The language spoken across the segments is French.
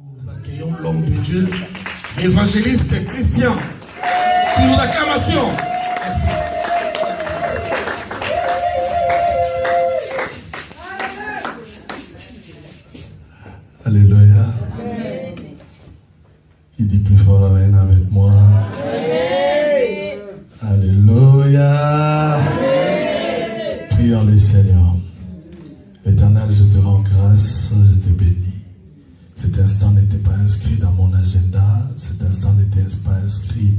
Nous accueillons l'homme de Dieu, l'évangéliste Christian. Sous nos acclamations. Merci. Alléluia. Qui dit plus fort amen avec moi? Alléluia. Prions le Seigneur. Éternel, je te rends grâce, je te bénis. Cet instant n'était pas inscrit dans mon agenda, cet instant n'était pas inscrit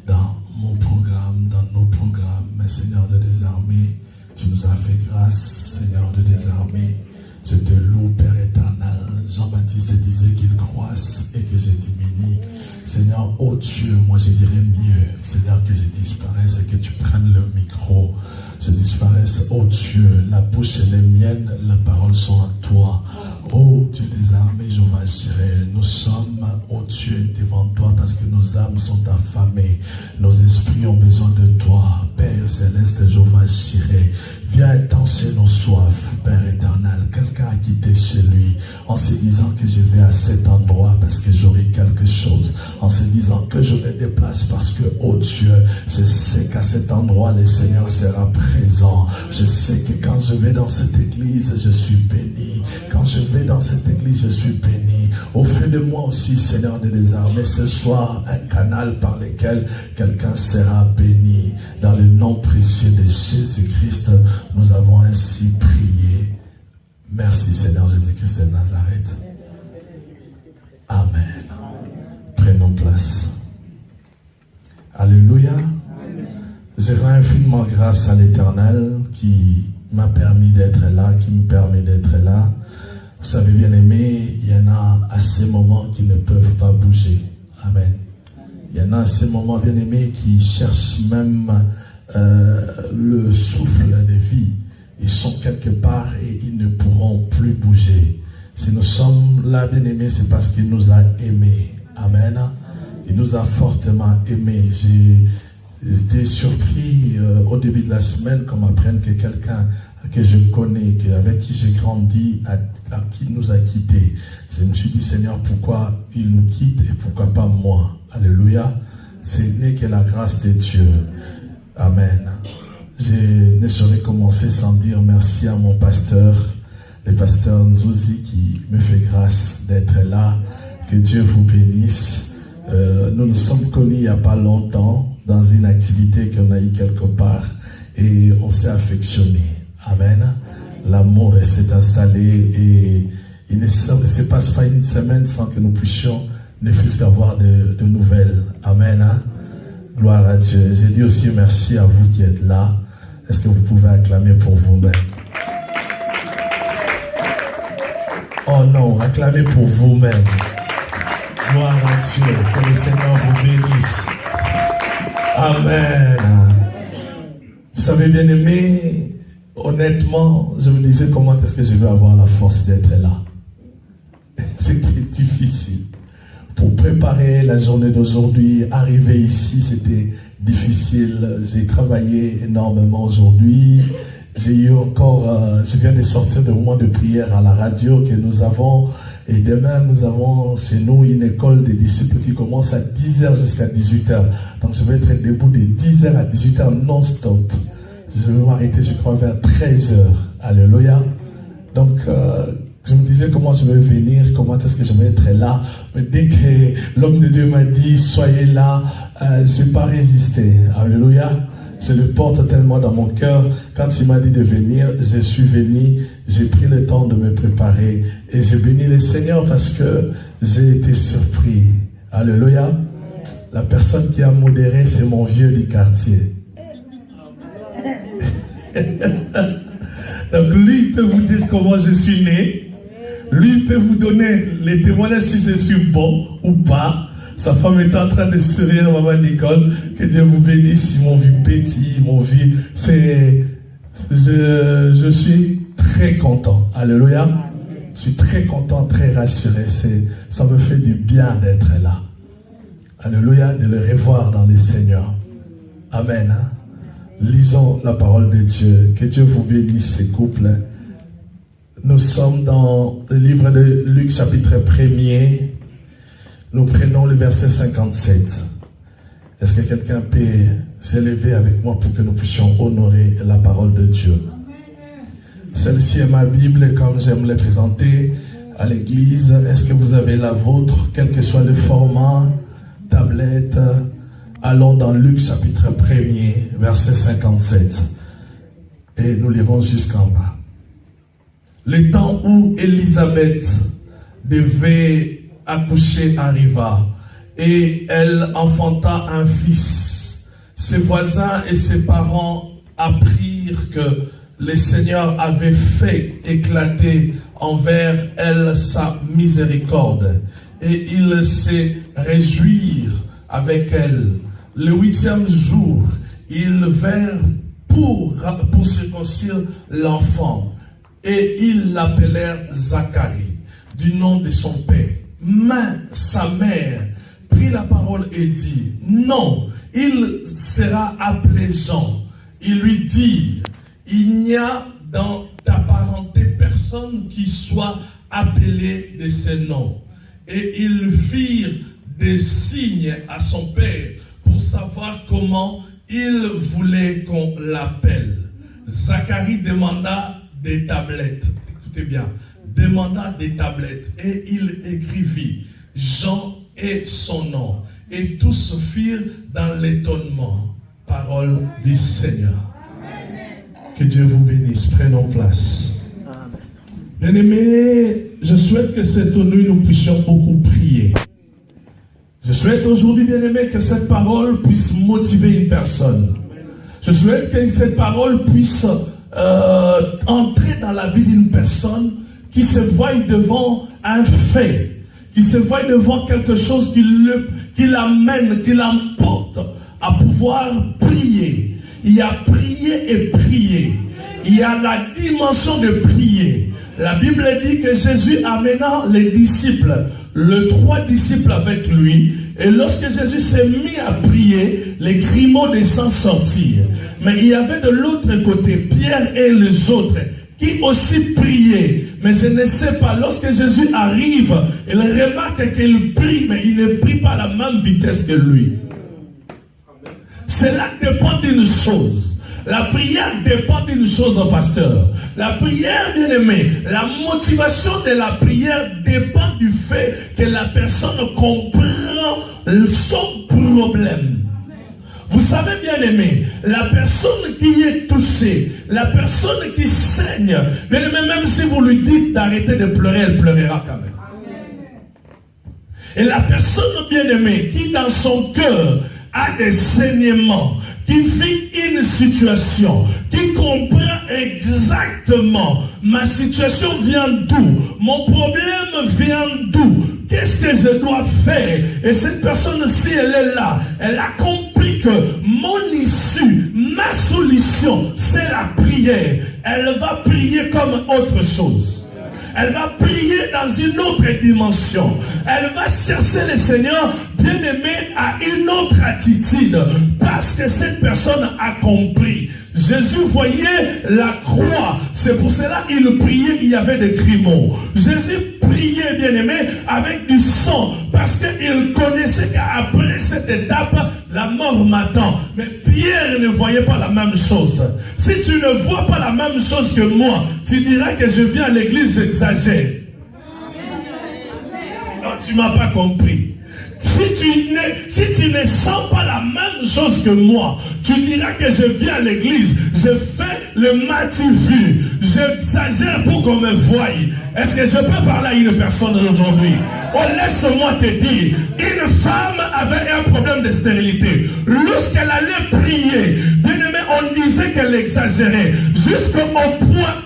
dans mon programme, dans nos programmes. Mais Seigneur de des armées, tu nous as fait grâce, Seigneur de des armées. Je te loue, Père éternel. Jean-Baptiste disait qu'il croisse et que je diminue. Seigneur, oh Dieu, moi je dirais mieux. Seigneur, que je disparaisse et que tu prennes le micro. Je disparaisse, oh Dieu, la bouche elle est mienne, la parole sont à toi. Oh Dieu des armées, Jéhovah Jireh, nous sommes, oh Dieu, devant toi parce que nos âmes sont affamées. Nos esprits ont besoin de toi, Père céleste, Jéhovah Jireh. Viens étancher nos soifs, Père éternel. Quelqu'un a quitté chez lui en se disant que je vais à cet endroit parce que j'aurai quelque chose. En se disant que je me déplace parce que, oh Dieu, je sais qu'à cet endroit, le Seigneur sera présent. Je sais que quand je vais dans cette église, je suis béni. Quand je vais dans cette église, je suis béni. Au fait de moi aussi, Seigneur des armées, ce soir, un canal par lequel quelqu'un sera béni. Dans le nom précieux de Jésus-Christ, nous avons ainsi prié. Merci Seigneur Jésus-Christ de Nazareth. Amen. Prenons place. Alléluia. Je rends infiniment grâce à l'Éternel qui m'a permis d'être là, qui me permet d'être là. Vous savez, bien aimé, il y en a à ces moments qui ne peuvent pas bouger. Amen. Il y en a à ces moments, bien aimés, qui cherchent même le souffle de vie. Ils sont quelque part et ils ne pourront plus bouger. Si nous sommes là, bien aimés, c'est parce qu'il nous a aimés. Amen. Il nous a fortement aimés. J'ai été surpris au début de la semaine qu'on m'apprenne que quelqu'un que je connais, avec qui j'ai grandi, à qui nous a quittés. Je me suis dit, Seigneur, pourquoi il nous quitte et pourquoi pas moi? Alléluia. Ce n'est que la grâce de Dieu. Amen. Je ne saurais commencer sans dire merci à mon pasteur, le pasteur Nzouzi, qui me fait grâce d'être là. Que Dieu vous bénisse. Nous nous sommes connus il n'y a pas longtemps dans une activité qu'on a eu quelque part et on s'est affectionné. Amen. L'amour s'est installé et il ne se passe pas une semaine sans que nous puissions ne fût-ce qu'avoir de nouvelles. Amen. Gloire à Dieu. J'ai dit aussi merci à vous qui êtes là. Est-ce que vous pouvez acclamer pour vous-même? Oh non, acclamez pour vous-même. Gloire à Dieu. Que le Seigneur vous bénisse. Amen. Vous savez, bien aimé, honnêtement, je me disais comment est-ce que je vais avoir la force d'être là. C'était difficile. Pour préparer la journée d'aujourd'hui, arriver ici, c'était difficile. J'ai travaillé énormément aujourd'hui. J'ai eu encore, je viens de sortir de moment de prière à la radio que nous avons. Et demain, nous avons chez nous une école des disciples qui commence à 10h jusqu'à 18h. Donc, je vais être debout de 10h à 18h non-stop. Je vais m'arrêter, je crois, vers 13h. Alléluia. Donc, je me disais comment je vais venir, comment est-ce que je vais être là. Mais dès que l'homme de Dieu m'a dit, soyez là, je n'ai pas résisté. Alléluia. Je le porte tellement dans mon cœur. Quand il m'a dit de venir, je suis venu. J'ai pris le temps de me préparer. Et j'ai béni le Seigneur parce que j'ai été surpris. Alléluia. La personne qui a modéré, c'est mon vieux du quartier. Donc lui, il peut vous dire comment je suis né. Lui, il peut vous donner les témoignages si je suis bon ou pas. Sa femme est en train de sourire, maman Nicole. Que Dieu vous bénisse. Ils m'ont vu petit, ils m'ont vu. Je suis très content. Alléluia. Je suis très content, très rassuré. Ça me fait du bien d'être là. Alléluia. De le revoir dans les Seigneurs. Amen. Lisons la parole de Dieu. Que Dieu vous bénisse, ces couples. Nous sommes dans le livre de Luc, chapitre 1er. Nous prenons le verset 57. Est-ce que quelqu'un peut s'élever avec moi pour que nous puissions honorer la parole de Dieu? Celle-ci est ma Bible, comme j'aime les présenter à l'église. Est-ce que vous avez la vôtre, quel que soit le format, tablette? Allons dans Luc chapitre 1er, verset 57. Et nous lirons jusqu'en bas. Le temps où Élisabeth devait accoucher arriva, et elle enfanta un fils. Ses voisins et ses parents apprirent que le Seigneur avait fait éclater envers elle sa miséricorde, et ils se réjouirent avec elle. Le 8e jour, ils vinrent pour circoncire l'enfant, et ils l'appelèrent Zacharie, du nom de son père. Mais sa mère prit la parole et dit, non, il sera appelé Jean. Ils lui dirent, il n'y a dans ta parenté personne qui soit appelé de ce nom. Et ils firent des signes à son père pour savoir comment il voulait qu'on l'appelle. Zacharie demanda des tablettes. Écoutez bien. Demanda des tablettes. Et il écrivit Jean et son nom. Et tous firent dans l'étonnement. Parole du Seigneur. Que Dieu vous bénisse. Prenons place. Bien-aimés, je souhaite que cette nuit nous puissions beaucoup prier. Je souhaite aujourd'hui, bien-aimés, que cette parole puisse motiver une personne. Je souhaite que cette parole puisse entrer dans la vie d'une personne qui se voit devant un fait, qui se voit devant quelque chose qui l'amène, qui l'emporte à pouvoir prier. Il y a prier et prier. Il y a la dimension de prier. La Bible dit que Jésus amena les disciples, les 3 disciples avec lui, et lorsque Jésus s'est mis à prier, les grumeaux des sangs sortirent. Mais il y avait de l'autre côté Pierre et les autres qui aussi priaient. Mais je ne sais pas, lorsque Jésus arrive, il remarque qu'il prie, mais il ne prie pas à la même vitesse que lui. Cela dépend d'une chose. La prière dépend d'une chose, pasteur. La prière, bien aimé, la motivation de la prière dépend du fait que la personne comprend son problème. Vous savez, bien aimé, la personne qui est touchée, la personne qui saigne, bien aimé, même si vous lui dites d'arrêter de pleurer, elle pleurera quand même. Et la personne, bien aimée, qui dans son cœur a des saignements, qui vit une situation, qui comprend exactement ma situation vient d'où, mon problème vient d'où, qu'est-ce que je dois faire, et cette personne, si elle est là, elle a compris que mon issue, ma solution, c'est la prière. Elle va prier comme autre chose. Elle va prier dans une autre dimension. Elle va chercher le Seigneur bien-aimé à une autre attitude. Parce que cette personne a compris. Jésus voyait la croix. C'est pour cela qu'il priait, il y avait des grumeaux. Jésus priait, bien-aimé, avec du sang. Parce qu'il connaissait qu'après cette étape, la mort m'attend. Mais Pierre ne voyait pas la même chose. Si tu ne vois pas la même chose que moi, tu diras que je viens à l'église, j'exagère. Non, tu ne m'as pas compris. Si tu ne sens pas la même chose que moi, tu diras que je viens à l'église, je fais le matu-vu, j'exagère pour qu'on me voie. Est-ce que je peux parler à une personne aujourd'hui? Oh, laisse-moi te dire, une femme avait un problème de stérilité. Lorsqu'elle allait prier, bien-aimé, on disait qu'elle exagérait, jusqu'au point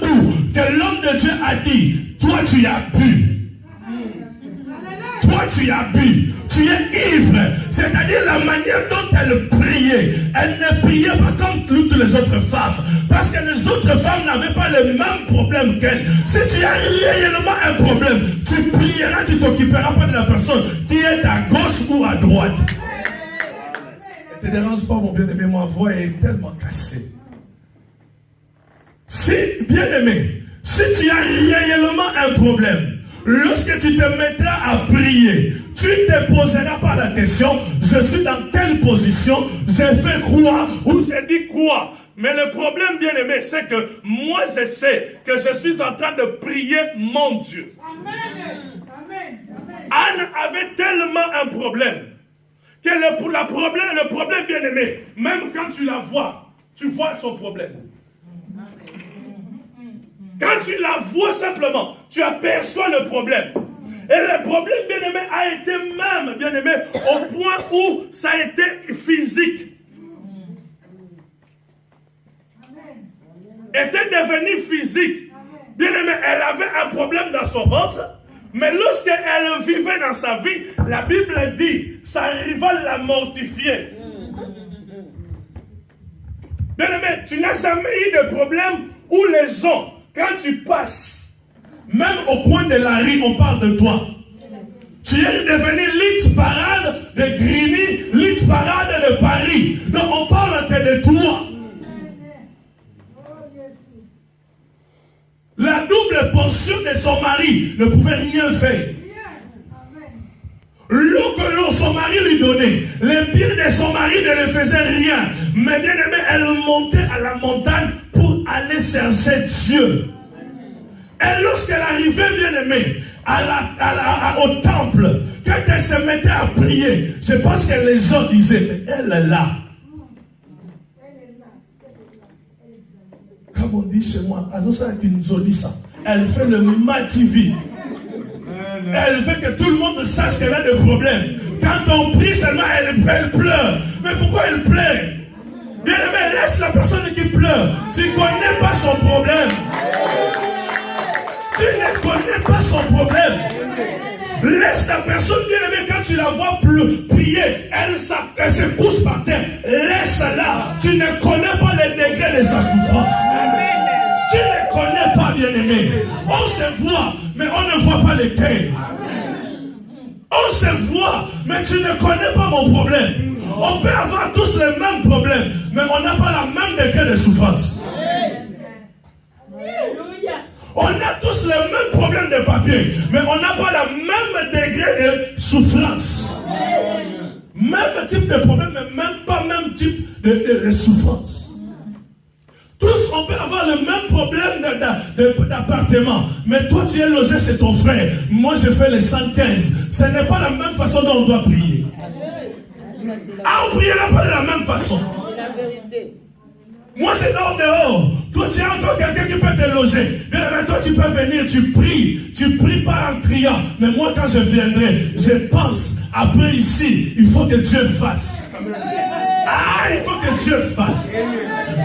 où que l'homme de Dieu a dit, toi tu as bu. Toi tu as bu, tu es ivre. C'est-à-dire la manière dont elle priait. Elle ne priait pas comme toutes les autres femmes. Parce que les autres femmes n'avaient pas le même problème qu'elle. Si tu as réellement un problème, tu prieras, tu ne t'occuperas pas de la personne qui est à gauche ou à droite. Ne te dérange pas, mon bien-aimé, ma voix est tellement cassée. Si, bien-aimé, si tu as réellement un problème, lorsque tu te mettras à prier, tu tu ne te poseras pas la question, je suis dans quelle position, j'ai fait quoi ou j'ai dit quoi. Mais le problème, bien aimé, c'est que moi, je sais que je suis en train de prier mon Dieu. Amen. Anne avait tellement un problème que le problème, bien aimé, même quand tu la vois, tu vois son problème. Quand tu la vois simplement, tu aperçois le problème. Et le problème, bien aimé, a été même, bien aimé, au point où ça a été physique. Était devenue physique. Bien aimé, elle avait un problème dans son ventre. Mais lorsqu'elle vivait dans sa vie, la Bible dit, sa rivale la mortifiait. Bien aimé, tu n'as jamais eu de problème où les gens, quand tu passes, même au coin de la rue, on parle de toi. Tu es devenu lit parade de Grigny, lit parade de Paris. Non, on parle que de toi. La double portion de son mari ne pouvait rien faire. L'eau que son mari lui donnait, les biens de son mari ne lui faisaient rien. Mais bien aimé, elle montait à la montagne pour aller chercher Dieu. Et lorsqu'elle arrivait, bien aimé, au temple, quand elle se mettait à prier, je pense que les gens disaient, mais elle est là. Comme on dit chez moi, elle fait le mativi. Elle veut que tout le monde sache qu'elle a des problèmes. Quand on prie seulement, elle pleure. Mais pourquoi elle pleure? Bien aimé, laisse la personne qui pleure. Tu ne connais pas son problème. Tu ne connais pas son problème. Laisse la personne, bien aimée, quand tu la vois prier, elle se pousse par terre. Laisse-la. Tu ne connais pas les degrés de sa souffrance. Tu ne connais pas, bien aimé. On se voit, mais on ne voit pas les cœurs. On se voit, mais tu ne connais pas mon problème. On peut avoir tous les mêmes problèmes, mais on n'a pas la même degré de souffrance. On a tous les mêmes problèmes de papier, mais on n'a pas le même degré de souffrance. Même type de problème, mais même pas même type de souffrance. Tous, on peut avoir le même problème d'appartement. Mais toi, tu es logé chez ton frère. Moi, je fais les 115. Ce n'est pas la même façon dont on doit prier. Ah, on ne priera pas de la même façon. C'est la vérité. Moi, c'est dehors. Toi, tu as encore quelqu'un qui peut te loger. Mais toi, tu peux venir, tu pries. Tu pries pas en criant. Mais moi, quand je viendrai, je pense, après ici, il faut que Dieu fasse. Ah, il faut que Dieu fasse.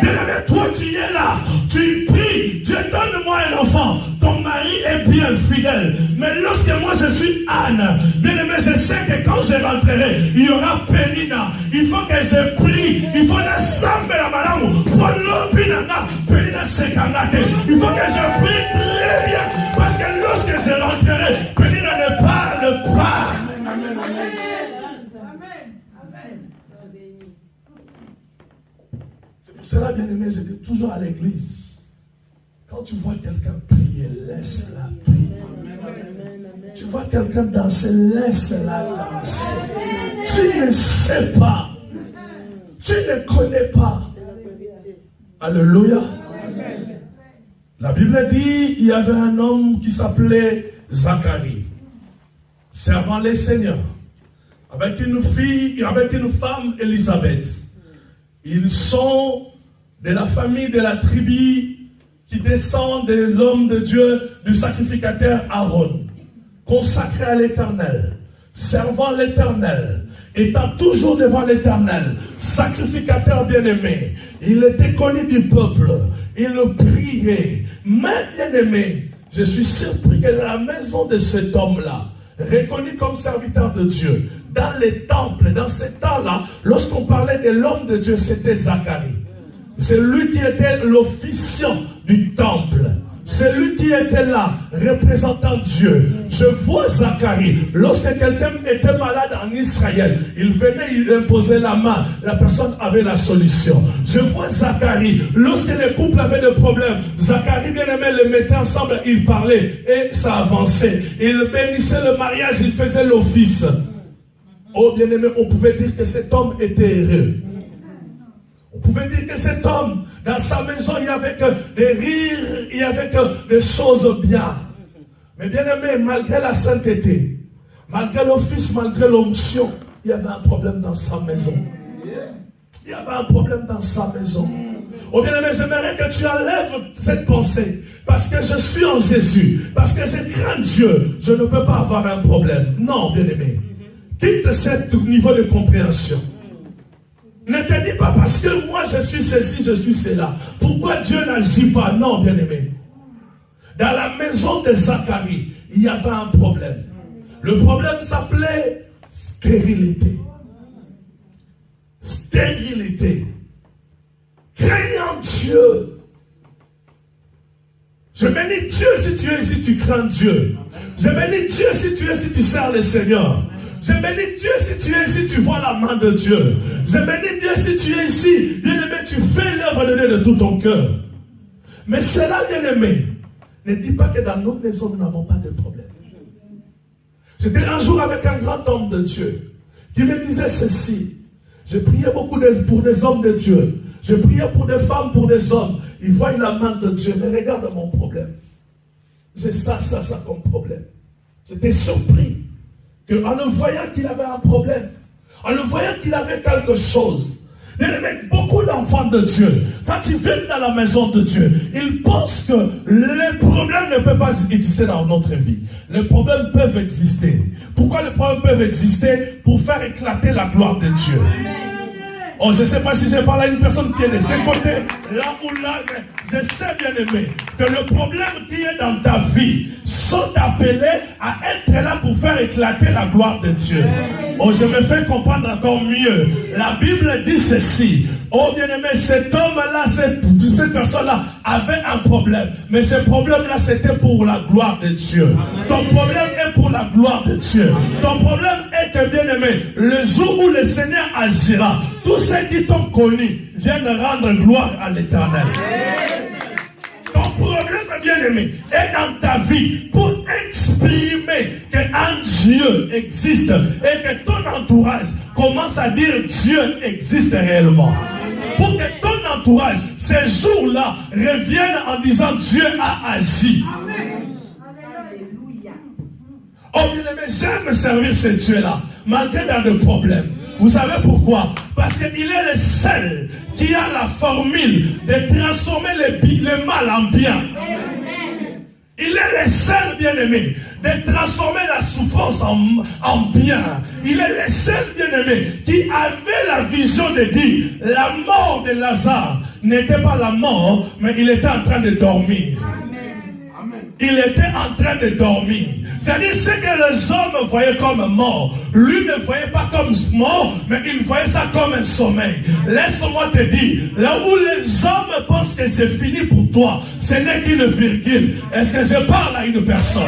Bien aimé, toi tu es là, tu pries, Dieu donne-moi un enfant. Ton mari est bien fidèle. Mais lorsque moi je suis Anne, bien aimé, je sais que quand je rentrerai, il y aura Pénina. Il faut que je prie, il faut que la malamu, Pénina sekangate. Il faut que je prie très bien. Parce que lorsque je rentrerai, Pénina ne parle pas. C'est là, bien aimé, je dis toujours à l'église, quand tu vois quelqu'un prier, laisse-la prier. Tu vois quelqu'un danser, laisse-la danser. Tu ne sais pas. Tu ne connais pas. Alléluia. La Bible dit, il y avait un homme qui s'appelait Zacharie, servant les seigneurs, avec une fille, avec une femme, Élisabeth. Ils sont de la famille de la tribu qui descend de l'homme de Dieu, du sacrificateur Aaron, consacré à l'Éternel, servant l'Éternel, étant toujours devant l'Éternel, sacrificateur bien-aimé. Il était connu du peuple, il le priait. Mais bien-aimé, je suis surpris que dans la maison de cet homme-là, reconnu comme serviteur de Dieu, dans les temples, dans ces temps-là, lorsqu'on parlait de l'homme de Dieu, c'était Zacharie. C'est lui qui était l'officiant du temple. C'est lui qui était là, représentant Dieu. Je vois Zacharie, lorsque quelqu'un était malade en Israël, il venait, il imposait la main, la personne avait la solution. Je vois Zacharie, lorsque les couples avaient des problèmes, Zacharie bien-aimé les mettait ensemble, il parlait et ça avançait. Il bénissait le mariage, il faisait l'office. Oh bien-aimé, on pouvait dire que cet homme était heureux. On pouvait dire que cet homme, dans sa maison, il y avait que des rires, il y avait que des choses bien. Mais bien-aimé, malgré la sainteté, malgré l'office, malgré l'onction, il y avait un problème dans sa maison. Il y avait un problème dans sa maison. Oh bien-aimé, j'aimerais que tu enlèves cette pensée. Parce que je suis en Jésus, parce que je crains Dieu, je ne peux pas avoir un problème. Non, bien-aimé. Quitte ce niveau de compréhension. Ne te dis pas parce que moi je suis ceci, je suis cela. Pourquoi Dieu n'agit pas? Non, bien-aimé. Dans la maison de Zacharie, il y avait un problème. Le problème s'appelait stérilité. Stérilité. Craignant Dieu. Je bénis Dieu si tu es ici, tu crains Dieu. Je bénis Dieu si tu es ici, tu sers le Seigneur. Je bénis Dieu si tu es ici, tu vois la main de Dieu. Je bénis Dieu si tu es ici, bien-aimé, tu fais l'œuvre de Dieu de tout ton cœur. Mais cela, bien-aimé, ne dis pas que dans nos maisons, nous n'avons pas de problème. J'étais un jour avec un grand homme de Dieu qui me disait ceci. Je priais beaucoup pour des hommes de Dieu. Je priais pour des femmes, pour des hommes. Ils voient la main de Dieu. Mais regarde mon problème. J'ai ça comme problème. J'étais surpris qu'en le voyant qu'il avait un problème, en le voyant qu'il avait quelque chose. Beaucoup d'enfants de Dieu, quand ils viennent dans la maison de Dieu, ils pensent que les problèmes ne peuvent pas exister dans notre vie. Les problèmes peuvent exister. Pourquoi les problèmes peuvent exister? Pour faire éclater la gloire de Dieu. Oh, je ne sais pas si je parle à une personne qui est de ce côté, là ou là, mais je sais bien aimé que le problème qui est dans ta vie sont appelés à être là pour faire éclater la gloire de Dieu. Oh, je me fais comprendre encore mieux. La Bible dit ceci. Oh, bien aimé, cet homme-là, cette personne-là avait un problème. Mais ce problème-là, c'était pour la gloire de Dieu. Ton problème est pour la gloire de Dieu. Ton problème est que, bien aimé, le jour où le Seigneur agira, tous ceux qui t'ont connu viennent rendre gloire à l'Éternel. Ton problème, bien aimé, est dans ta vie pour exprimer qu'un Dieu existe et que ton entourage commence à dire Dieu existe réellement. Pour que ton entourage, ces jours-là, revienne en disant Dieu a agi. Oh bien aimé, j'aime servir ce Dieu-là, malgré dans des problèmes. Vous savez pourquoi? Parce qu'il est le seul qui a la formule de transformer le mal en bien. Il est le seul, bien-aimé, de transformer la souffrance en bien. Il est le seul, bien-aimé, qui avait la vision de dire la mort de Lazare n'était pas la mort, mais il était en train de dormir. Il était en train de dormir. C'est-à-dire ce que les hommes voyaient comme mort, lui ne voyait pas comme mort, mais il voyait ça comme un sommeil. Laisse-moi te dire, là où les hommes pensent que c'est fini pour toi, ce n'est qu'une virgule. Est-ce que je parle à une personne?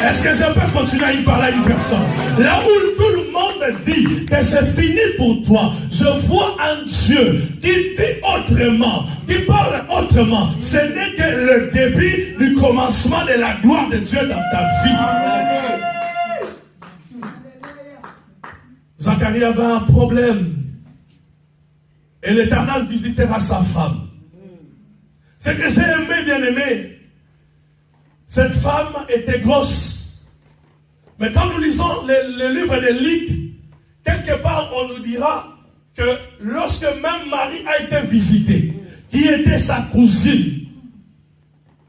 Est-ce que je peux continuer à y parler à une personne? Là où tout le monde dit que c'est fini pour toi, je vois un Dieu qui dit autrement, qui parle autrement. Ce n'est que le début du commencement de la gloire de Dieu dans ta vie. Zacharie avait un problème. Et l'Éternel visitera sa femme. Ce que j'ai aimé, bien aimé, cette femme était grosse. Mais quand nous lisons le livre de Luc, quelque part on nous dira que lorsque même Marie a été visitée, qui était sa cousine,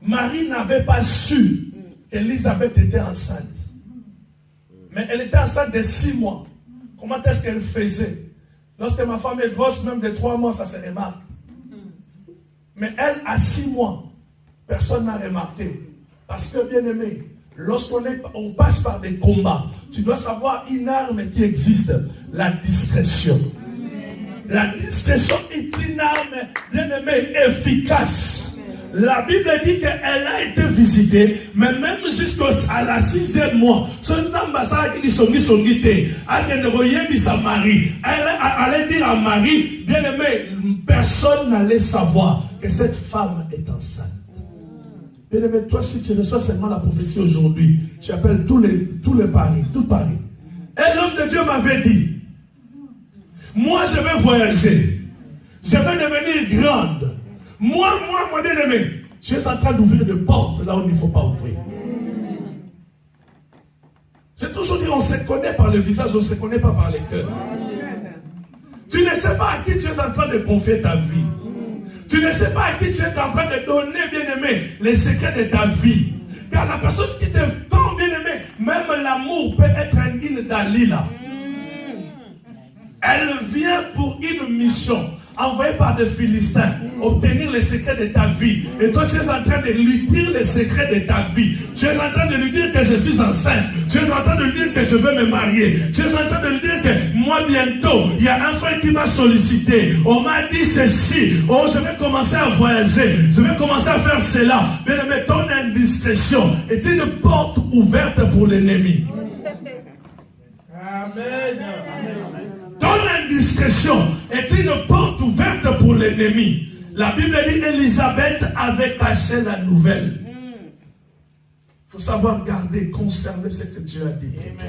Marie n'avait pas su qu'Élisabeth était enceinte. Mais elle était enceinte de 6 mois. Comment est-ce qu'elle faisait? Lorsque ma femme est grosse, même de 3 mois, ça se remarque. Mais elle, à 6 mois, personne n'a remarqué. Parce que, bien aimé, lorsqu'on passe par des combats, tu dois savoir une arme qui existe, la discrétion. La discrétion est une arme, bien aimé, efficace. La Bible dit qu'elle a été visitée, mais même jusqu'à la 6e mois, elle allait dire à Marie, bien aimé, personne n'allait savoir que cette femme est enceinte. Bien aimé, toi, si tu reçois seulement la prophétie aujourd'hui, tu appelles tous les paris, tout Paris. Et l'homme de Dieu m'avait dit, moi je vais voyager, je vais devenir grande. Moi, mon bien-aimé, je suis en train d'ouvrir des portes là où il ne faut pas ouvrir. J'ai toujours dit, on se connaît par le visage, on ne se connaît pas par les cœurs. Tu ne sais pas à qui tu es en train de confier ta vie. Tu ne sais pas à qui tu es en train de donner, bien-aimé, les secrets de ta vie. Car la personne qui te tend, bien-aimé, même l'amour peut être un île d'Alila. Elle vient pour une mission, envoyée par des Philistins, obtenir les secrets de ta vie. Et toi, tu es en train de lui dire les secrets de ta vie. Tu es en train de lui dire que je suis enceinte. Tu es en train de lui dire que je veux me marier. Tu es en train de lui dire que moi, bientôt, il y a un frère qui m'a sollicité. On m'a dit ceci. Oh, je vais commencer à voyager. Je vais commencer à faire cela. Mais ton indiscrétion est une porte ouverte pour l'ennemi. Amen. Ton indiscrétion est une porte ouverte pour l'ennemi. La Bible dit Élisabeth avait caché la nouvelle. Il faut savoir garder, conserver ce que Dieu a dit pour toi.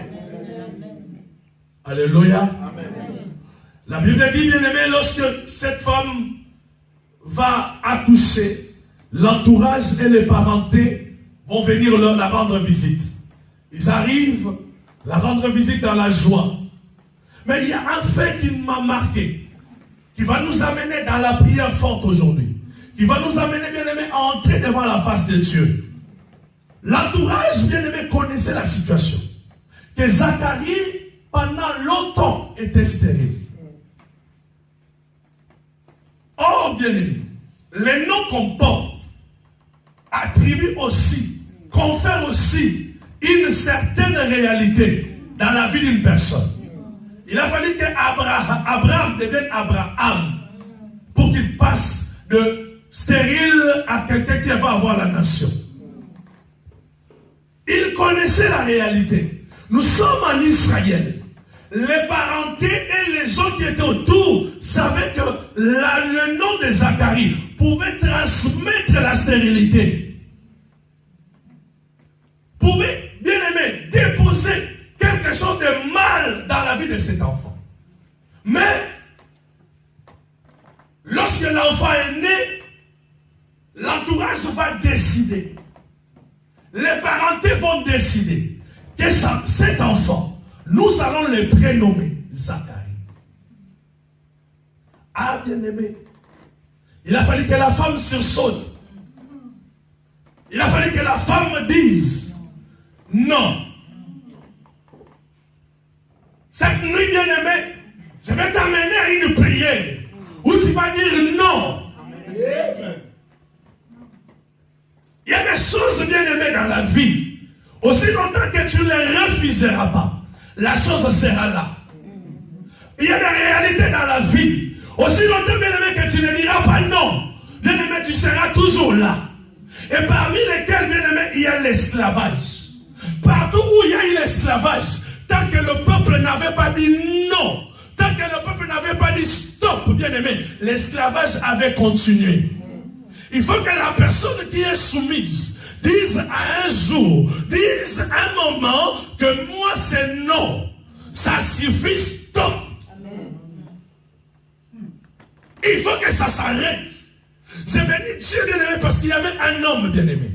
Alléluia. Amen. La Bible dit, bien aimé, lorsque cette femme va accoucher, l'entourage et les parentés vont venir la rendre visite. Ils arrivent, la rendre visite dans la joie. Mais il y a un fait qui m'a marqué, qui va nous amener dans la prière forte aujourd'hui, qui va nous amener, bien-aimé, à entrer devant la face de Dieu. L'entourage, bien-aimé, connaissait la situation. Que Zacharie, pendant longtemps, était stérile. Or, bien-aimé, les noms qu'on porte attribuent aussi, confèrent aussi une certaine réalité dans la vie d'une personne. Il a fallu qu'Abraham devienne Abraham pour qu'il passe de stérile à quelqu'un qui va avoir la nation. Il connaissait la réalité. Nous sommes en Israël. Les parentés et les gens qui étaient autour savaient que le nom de Zacharie pouvait transmettre la stérilité. Pouvait, bien aimé, déposer quelque chose de mal dans la vie de cet enfant. Mais, lorsque l'enfant est né, l'entourage va décider. Les parentés vont décider que cet enfant, nous allons le prénommer Zacharie. Ah, bien-aimé, il a fallu que la femme sursaute. Il a fallu que la femme dise non. Cette nuit, bien-aimé, je vais t'amener à une prière où tu vas dire non. Amen. Il y a des choses, bien-aimées, dans la vie. Aussi longtemps que tu ne les refuseras pas, la chose sera là. Il y a des réalités dans la vie. Aussi longtemps, bien-aimé, que tu ne diras pas non, bien-aimé, tu seras toujours là. Et parmi lesquels, bien-aimé, il y a l'esclavage. Partout où il y a eu l'esclavage, tant que le peuple n'avait pas dit non, tant que le peuple n'avait pas dit stop, bien-aimé, l'esclavage avait continué. Il faut que la personne qui est soumise dise à un jour, dise à un moment que moi c'est non. Ça suffit, stop. Amen. Il faut que ça s'arrête. J'ai béni Dieu, bien-aimé, parce qu'il y avait un homme, bien-aimé,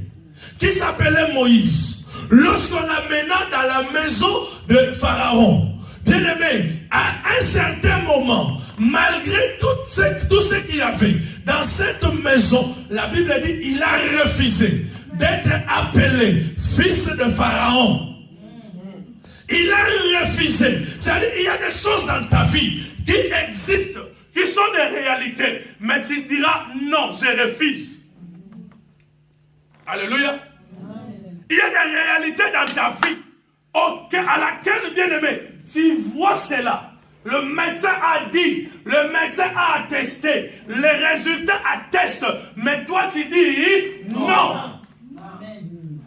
qui s'appelait Moïse. Lorsqu'on l'amena dans la maison de Pharaon, bien-aimé, à un certain moment, malgré tout ce qu'il y avait dans cette maison, la Bible dit il a refusé d'être appelé fils de Pharaon. Il a refusé. C'est-à-dire, il y a des choses dans ta vie qui existent, qui sont des réalités, mais tu diras non, je refuse. Alléluia. Il y a des réalités dans ta vie à laquelle, bien-aimé, tu vois cela. Le médecin a dit, le médecin a attesté, les résultats attestent, mais toi tu dis non.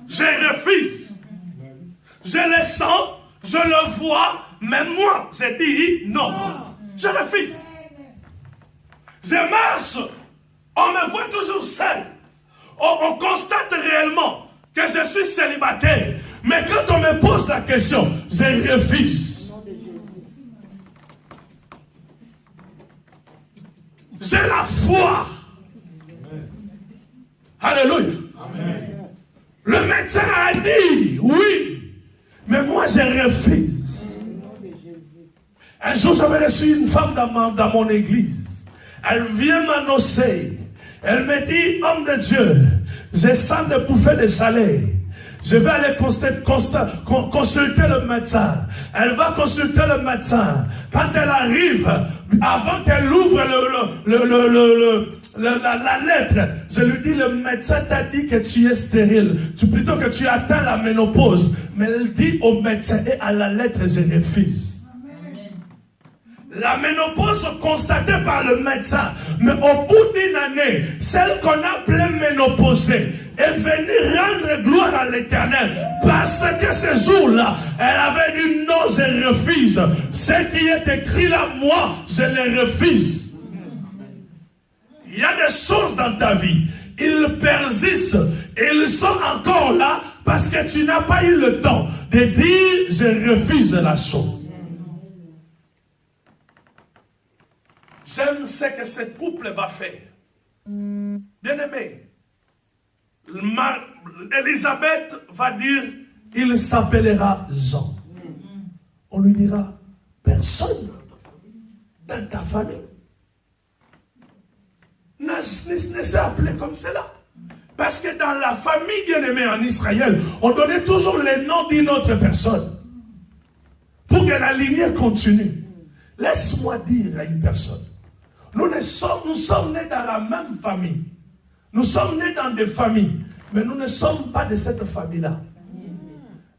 Je refuse. Je le sens, je le vois, mais moi, je dis non. Je refuse. Je marche, on me voit toujours seul. On constate réellement que je suis célibataire. Mais quand on me pose la question, je refuse. J'ai la foi. Alléluia. Le médecin a dit oui, mais moi je refuse. Un jour j'avais reçu une femme dans mon église. Elle vient m'annoncer. Elle me dit, homme de Dieu, je sens de bouffer des salés. Je vais aller consulter le médecin. Elle va consulter le médecin. Quand elle arrive, avant qu'elle ouvre la lettre, je lui dis, le médecin t'a dit que tu es stérile. Plutôt que tu atteins la ménopause. Mais elle dit au médecin, et à la lettre, je refuse. La ménopause constatée par le médecin, mais au bout d'une année, celle qu'on appelait ménopausée est venue rendre gloire à l'Éternel parce que ce jour-là, elle avait dit non, je refuse. Ce qui est écrit là, moi, je le refuse. Il y a des choses dans ta vie, ils persistent et ils sont encore là parce que tu n'as pas eu le temps de dire je refuse la chose. J'aime ce que ce couple va faire. Bien-aimé, Élisabeth va dire, il s'appellera Jean. On lui dira, personne dans ta famille ne s'est appelé comme cela. Parce que dans la famille bien-aimée en Israël, on donnait toujours les noms d'une autre personne. Pour que la lignée continue. Laisse-moi dire à une personne. Nous sommes nés dans la même famille. Nous sommes nés dans des familles. Mais nous ne sommes pas de cette famille-là.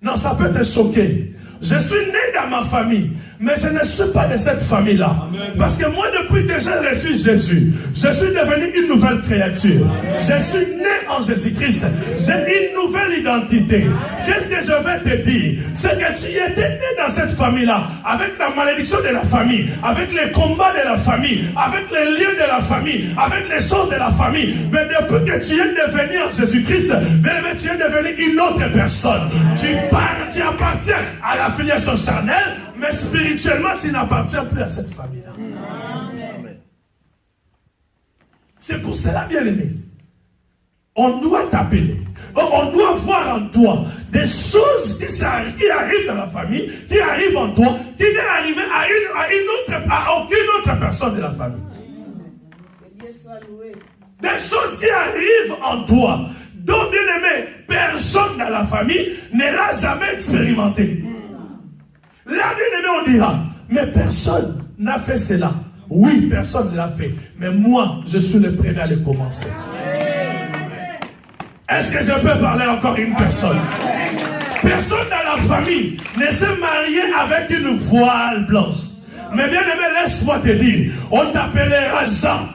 Non, ça peut te choquer. Je suis né dans ma famille, mais je ne suis pas de cette famille-là. Parce que moi, depuis que j'ai reçu Jésus, je suis devenu une nouvelle créature. Je suis né en Jésus-Christ. J'ai une nouvelle identité. Qu'est-ce que je vais te dire? C'est que tu étais né dans cette famille-là, avec la malédiction de la famille, avec les combats de la famille, avec les liens de la famille, avec les choses de la famille. Mais depuis que tu es devenu en Jésus-Christ, tu es devenu une autre personne. Tu appartiens à la filiation charnelle, mais spirituellement, tu n'appartiens plus à cette famille-là. C'est pour cela, bien-aimé, on doit t'appeler. On doit voir en toi des choses qui arrivent dans la famille, qui arrivent en toi, qui n'est arrivé à aucune autre personne de la famille. Des choses qui arrivent en toi, dont, bien-aimé, personne dans la famille ne l'a jamais expérimenté. Là, bien-aimé, on dira, mais personne n'a fait cela. Oui, personne ne l'a fait. Mais moi, je suis le premier à le commencer. Est-ce que je peux parler encore à une personne? Personne dans la famille ne s'est marié avec une voile blanche. Mais bien-aimé, laisse-moi te dire, on t'appellera Jean.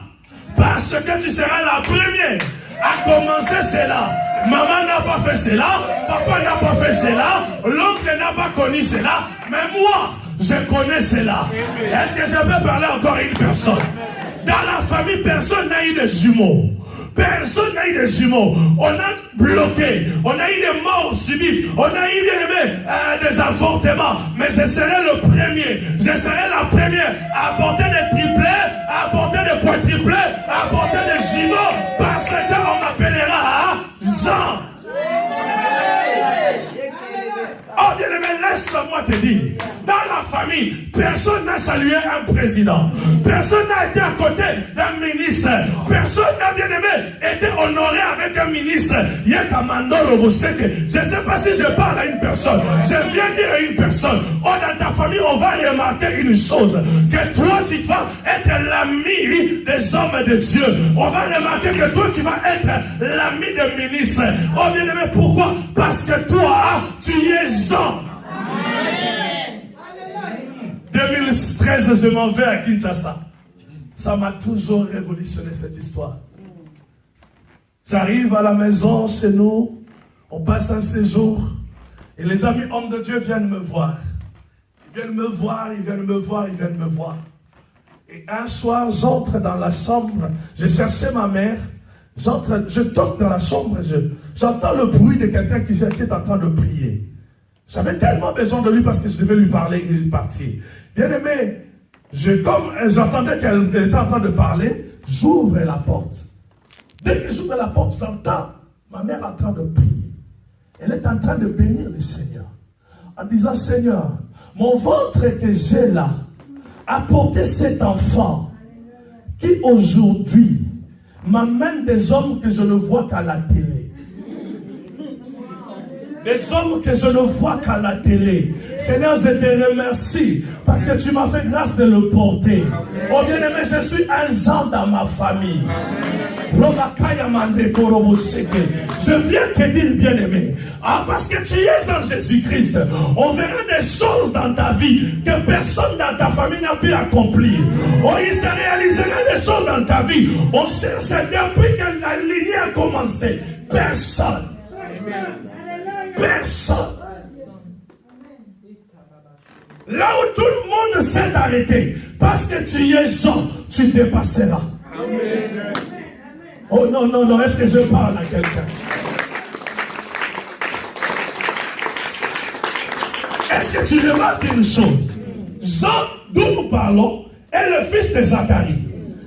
Parce que tu seras la première à commencer cela. Maman n'a pas fait cela, papa n'a pas fait cela, l'oncle n'a pas connu cela, mais moi, je connais cela. Est-ce que je peux parler encore à une personne? Dans la famille, personne n'a eu de jumeaux. Personne n'a eu de jumeaux. On a bloqué. On a eu des morts subites. On a eu, bien aimé, des avortements. Mais je serai le premier. Je serai la première à apporter des triplets, à apporter des quadruplets, à apporter des jumeaux. Parce qu'on m'appellera Jean. Oh, bien aimé, laisse-moi te dire, dans la famille, personne n'a salué un président. Personne n'a été à côté d'un ministre. Personne n'a, bien aimé, été honoré avec un ministre. Je ne sais pas si je parle à une personne. Je viens dire à une personne, oh, dans ta famille, on va remarquer une chose, que toi, tu vas être l'ami des hommes de Dieu. On va remarquer que toi, tu vas être l'ami des ministres. Oh, bien aimé, pourquoi? Parce que toi, tu es Jean. 2013, je m'en vais à Kinshasa. Ça m'a toujours révolutionné cette histoire. J'arrive à la maison chez nous, on passe un séjour, et les amis hommes de Dieu viennent me voir. Ils viennent me voir, ils viennent me voir, ils viennent me voir. Et un soir, j'entre dans la chambre, je cherchais ma mère, je toque dans la chambre, j'entends le bruit de quelqu'un qui est en train de prier. J'avais tellement besoin de lui parce que je devais lui parler et il partit. Bien aimé, comme j'entendais qu'elle était en train de parler, J'ouvre la porte. Dès que j'ouvre la porte, j'entends ma mère en train de prier. Elle est en train de bénir le Seigneur. En disant, Seigneur, mon ventre que j'ai là a porté cet enfant qui aujourd'hui m'amène des hommes que je ne vois qu'à la télé. Des hommes que je ne vois qu'à la télé. Seigneur, je te remercie parce que tu m'as fait grâce de le porter. Oh bien-aimé, je suis un Jean dans ma famille. Je viens te dire, bien-aimé, parce que tu es en Jésus-Christ, on verra des choses dans ta vie que personne dans ta famille n'a pu accomplir. Oh, il se réalisera des choses dans ta vie. On cherche depuis que la lignée a commencé. Personne. Personne. Là où tout le monde s'est arrêté, parce que tu es Jean, tu dépasseras. Amen. Oh non, non, non, est-ce que je parle à quelqu'un? Est-ce que tu remarques une chose? Jean, d'où nous parlons, est le fils de Zacharie.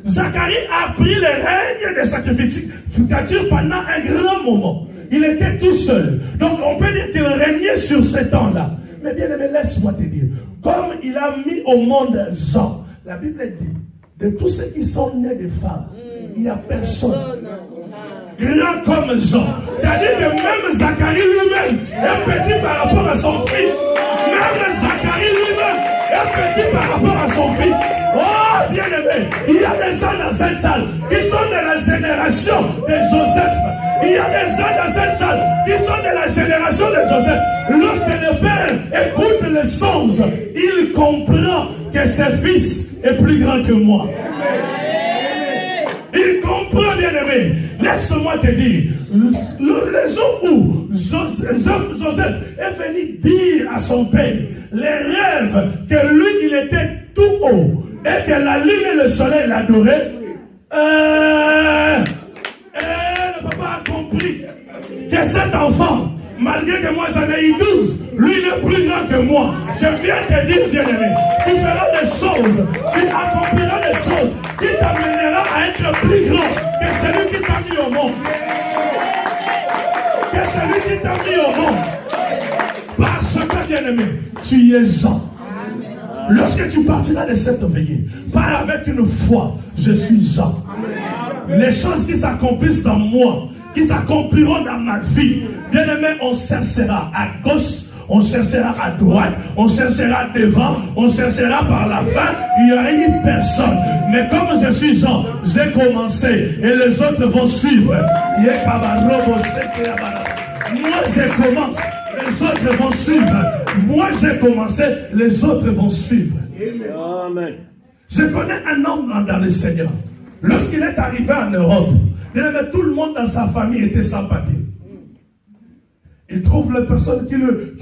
Zacharie a pris le règne de sacrificature pendant un grand moment. Il était tout seul. Donc on peut dire qu'il régnait sur ce temps-là. Mais bien aimé, laisse-moi te dire, comme il a mis au monde Jean, la Bible dit, de tous ceux qui sont nés de femmes, il n'y a personne grand comme Jean. C'est-à-dire que même Zacharie lui-même est petit par rapport à son fils. Même Zacharie lui-même est petit par rapport à son fils. Oh, bien aimé, il y a des gens dans cette salle qui sont de la génération de Joseph. Il y a des gens dans cette salle qui sont de la génération de Joseph. Lorsque le père écoute le songe, il comprend que ses fils est plus grand que moi. Il comprend, bien aimé. Laisse-moi te dire, le jour où Joseph est venu dire à son père les rêves que lui, il était tout haut et que la lune et le soleil l'adoraient, le papa a compris que cet enfant, malgré que moi j'en ai eu 12, lui il est plus grand que moi. Je viens te dire, bien-aimé, tu feras des choses, tu accompliras des choses qui t'amènera à être plus grand que celui qui t'a mis au monde. Que celui qui t'a mis au monde. Parce que, bien-aimé, tu es Jean. Lorsque tu partiras de cette veillée, parle avec une foi, je suis Jean. Les choses qui s'accomplissent dans moi, qui s'accompliront dans ma vie, bien aimé, on cherchera à gauche, on cherchera à droite, on cherchera devant, on cherchera par la fin, il n'y aura une personne. Mais comme je suis Jean, j'ai commencé et les autres vont suivre. Moi je commence, les autres vont suivre. Moi j'ai commencé, les autres vont suivre. Amen. Je connais un homme dans le Seigneur. Lorsqu'il est arrivé en Europe, tout le monde dans sa famille était sans papier. Il trouve la personne qui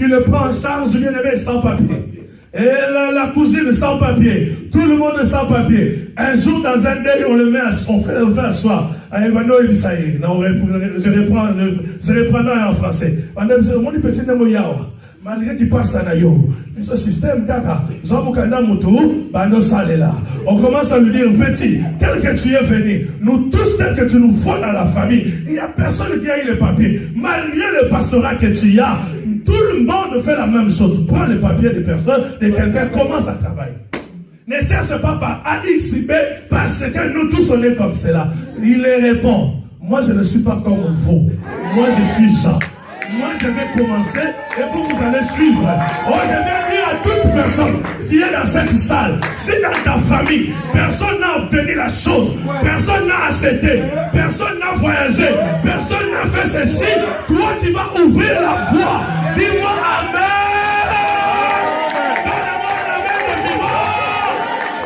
le prend en charge, bien aimé, sans papier. Et la cousine sans papier. Tout le monde sans papier. Un jour, dans un deuil, on le met, on fait asseoir. Je reprends en français. Malgré qu'il passe à Nayo, ce système, on commence à lui dire, petit, tel que tu es venu, nous tous tel que tu nous vois dans la famille, il n'y a personne qui a eu le papier. Malgré le pastorat que tu as, tout le monde fait la même chose. Prends le papier de personne, de quelqu'un, commence à travailler. Ne cherche pas par A, X, B, parce que nous tous on est comme cela. Il répond, moi je ne suis pas comme vous. Moi je suis Jean. Moi je vais commencer et vous allez suivre. Oh, je vais dire à toute personne qui est dans cette salle, si dans ta famille, personne n'a obtenu la chose, personne n'a acheté, personne n'a voyagé, personne n'a fait ceci, toi tu vas ouvrir la voie. Dis-moi Amen. Donne-moi l'amen de vivant.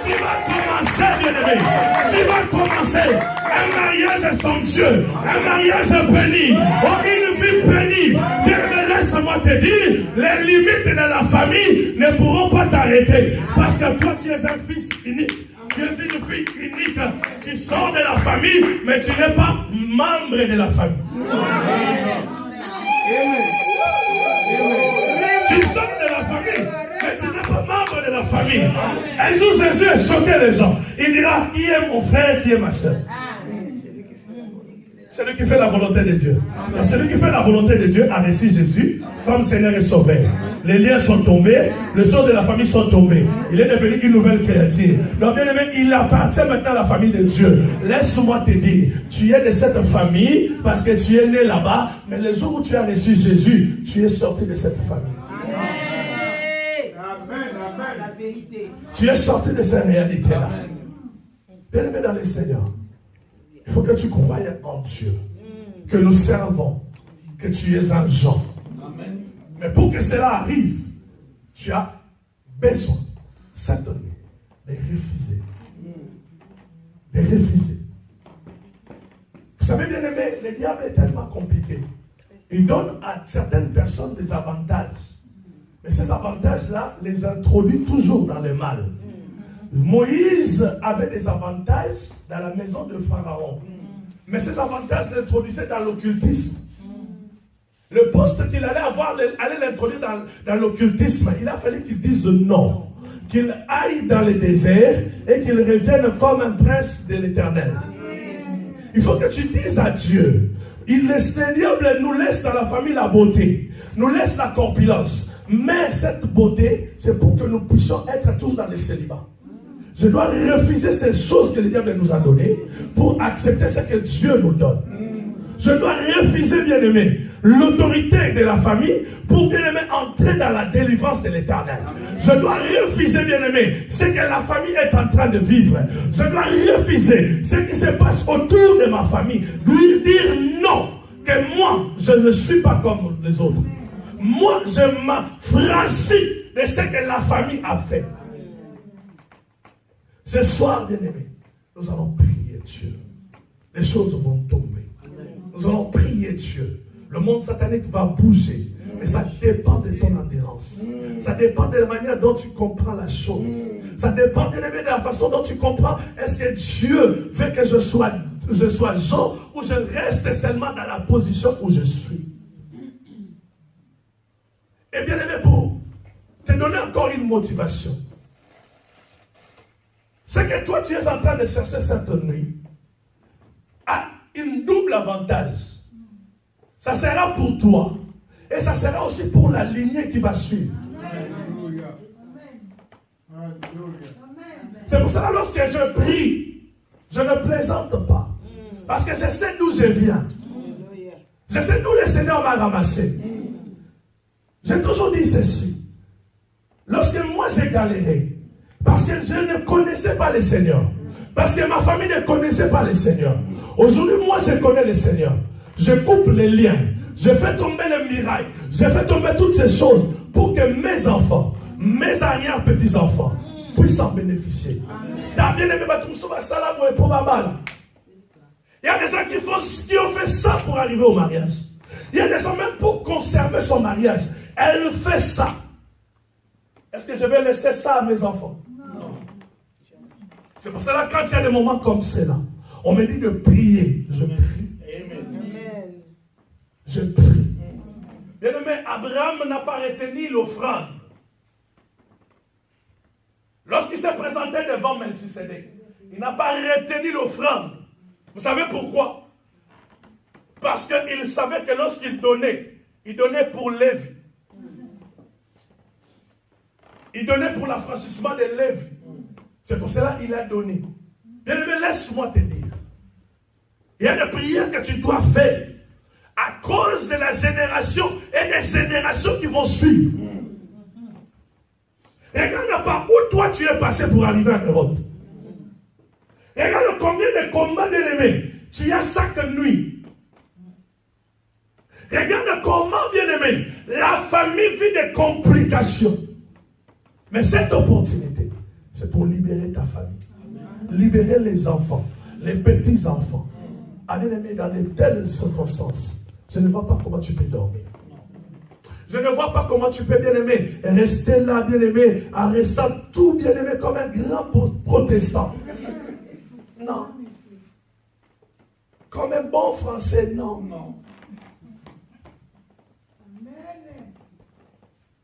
Tu vas commencer, bien-aimé. Tu vas commencer un mariage somptueux, un mariage béni, une vie bénie. Bien-aimé, laisse-moi te dire, les limites de la famille ne pourront pas t'arrêter. Parce que toi, tu es un fils unique. Tu es une fille unique. Tu sors de la famille, mais tu n'es pas membre de la famille. Tu sors de la famille, mais tu n'es pas membre de la famille. famille. Un jour, Jésus a choqué les gens. Il dira, qui est mon frère, qui est ma soeur? C'est lui qui fait la volonté de Dieu. Celui qui fait la volonté de Dieu a reçu Jésus comme Seigneur et Sauveur. Les liens sont tombés, les choses de la famille sont tombées. Il est devenu une nouvelle créature. Donc, bien aimé, il appartient maintenant à la famille de Dieu. Laisse-moi te dire, tu es de cette famille parce que tu es né là-bas, mais le jour où tu as reçu Jésus, tu es sorti de cette famille. Amen. Tu es sorti de cette réalité-là. Bien aimé dans le Seigneur, il faut que tu croies en Dieu, que nous servons, que tu es un Jean. Amen. Mais pour que cela arrive, tu as besoin, cette nuit, de refuser. De refuser. Vous savez, bien aimé, le diable est tellement compliqué. Il donne à certaines personnes des avantages. Mais ces avantages-là les introduit toujours dans le mal. Moïse avait des avantages dans la maison de Pharaon. Mais ces avantages l'introduisaient dans l'occultisme. Le poste qu'il allait avoir, allait l'introduire dans l'occultisme. Il a fallu qu'il dise non. Qu'il aille dans le désert et qu'il revienne comme un prince de l'Éternel. Il faut que tu dises à Dieu, le diable nous laisse dans la famille la beauté, nous laisse la corpulence. Mais cette beauté, c'est pour que nous puissions être tous dans le célibat. Je dois refuser ces choses que le diable nous a données pour accepter ce que Dieu nous donne. Je dois refuser, bien-aimé, l'autorité de la famille pour, bien-aimé, entrer dans la délivrance de l'Éternel. Je dois refuser, bien-aimé, ce que la famille est en train de vivre. Je dois refuser ce qui se passe autour de ma famille. Lui dire non, que moi, je ne suis pas comme les autres. Moi, je m'affranchis de ce que la famille a fait. Ce soir, bien-aimés, nous allons prier Dieu. Les choses vont tomber. Nous allons prier Dieu. Le monde satanique va bouger. Mais ça dépend de ton adhérence. Ça dépend de la manière dont tu comprends la chose. Ça dépend, bien-aimé, de la façon dont tu comprends. Est-ce que Dieu veut que je sois Jean ou je reste seulement dans la position où je suis? Et bien-aimé, pour te donner encore une motivation, c'est que toi, tu es en train de chercher cette nuit a une double avantage. Ça sera pour toi et ça sera aussi pour la lignée qui va suivre. C'est pour cela, lorsque je prie, je ne plaisante pas. Parce que je sais d'où je viens. Je sais d'où le Seigneur m'a ramassé. J'ai toujours dit ceci. Lorsque moi j'ai galéré, parce que je ne connaissais pas le Seigneur. Parce que ma famille ne connaissait pas le Seigneur. Aujourd'hui, moi, je connais le Seigneur. Je coupe les liens. Je fais tomber les murailles. Je fais tomber toutes ces choses pour que mes enfants, mes arrière-petits-enfants puissent en bénéficier. Il y a des gens qui ont fait ça pour arriver au mariage. Il y a des gens même pour conserver son mariage. Elle fait ça. Est-ce que je vais laisser ça à mes enfants? C'est pour cela, quand il y a des moments comme cela, on me dit de prier. Je prie. Amen. Je prie. Bien-aimé, Abraham n'a pas retenu l'offrande. Lorsqu'il s'est présenté devant Melchisedec, il n'a pas retenu l'offrande. Vous savez pourquoi? Parce qu'il savait que lorsqu'il donnait, il donnait pour Lévi. Il donnait pour l'affranchissement de Lévi. C'est pour cela qu'il a donné. Bien-aimé, laisse-moi te dire. Il y a des prières que tu dois faire à cause de la génération et des générations qui vont suivre. Regarde pas où toi tu es passé pour arriver en Europe. Regarde combien de combats bien-aimés tu as chaque nuit. Regarde comment, bien-aimé, la famille vit des complications. Mais cette opportunité, c'est pour libérer ta famille. Libérer les enfants, les petits-enfants. Ah, bien-aimé, dans de telles circonstances, je ne vois pas comment tu peux dormir. Je ne vois pas comment tu peux, bien-aimé, rester là, bien-aimé, en restant tout, bien-aimé, comme un grand protestant. Non. Comme un bon français, non.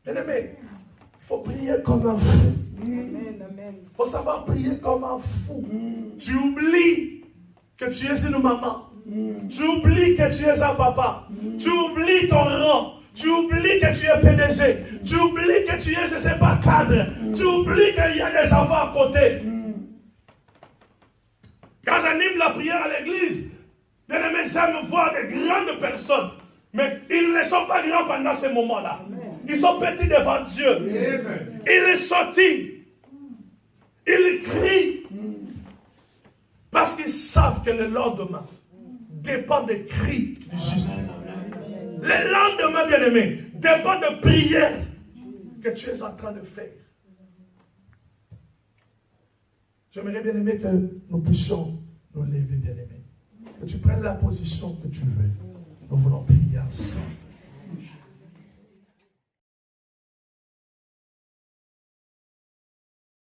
Bien-aimé, il faut prier comme un fou. Il faut savoir prier comme un fou. Tu oublies que tu es une maman. Tu oublies que tu es un papa. Tu oublies ton rang. Tu oublies que tu es PDG. Tu oublies que tu es, je ne sais pas, cadre. Tu oublies qu'il y a des enfants à côté. Quand j'anime la prière à l'église, bien-aimé, j'aime voir des grandes personnes. Mais ils ne sont pas grands pendant ces moments-là. Ils sont petits devant Dieu. Il est sorti. Ils crient. Parce qu'ils savent que le lendemain dépend des cris du juste. Le lendemain, bien-aimé, dépend de prières que tu es en train de faire. J'aimerais, bien-aimé, que nous puissions nous lever, bien-aimé. Que tu prennes la position que tu veux. Nous voulons prier ensemble.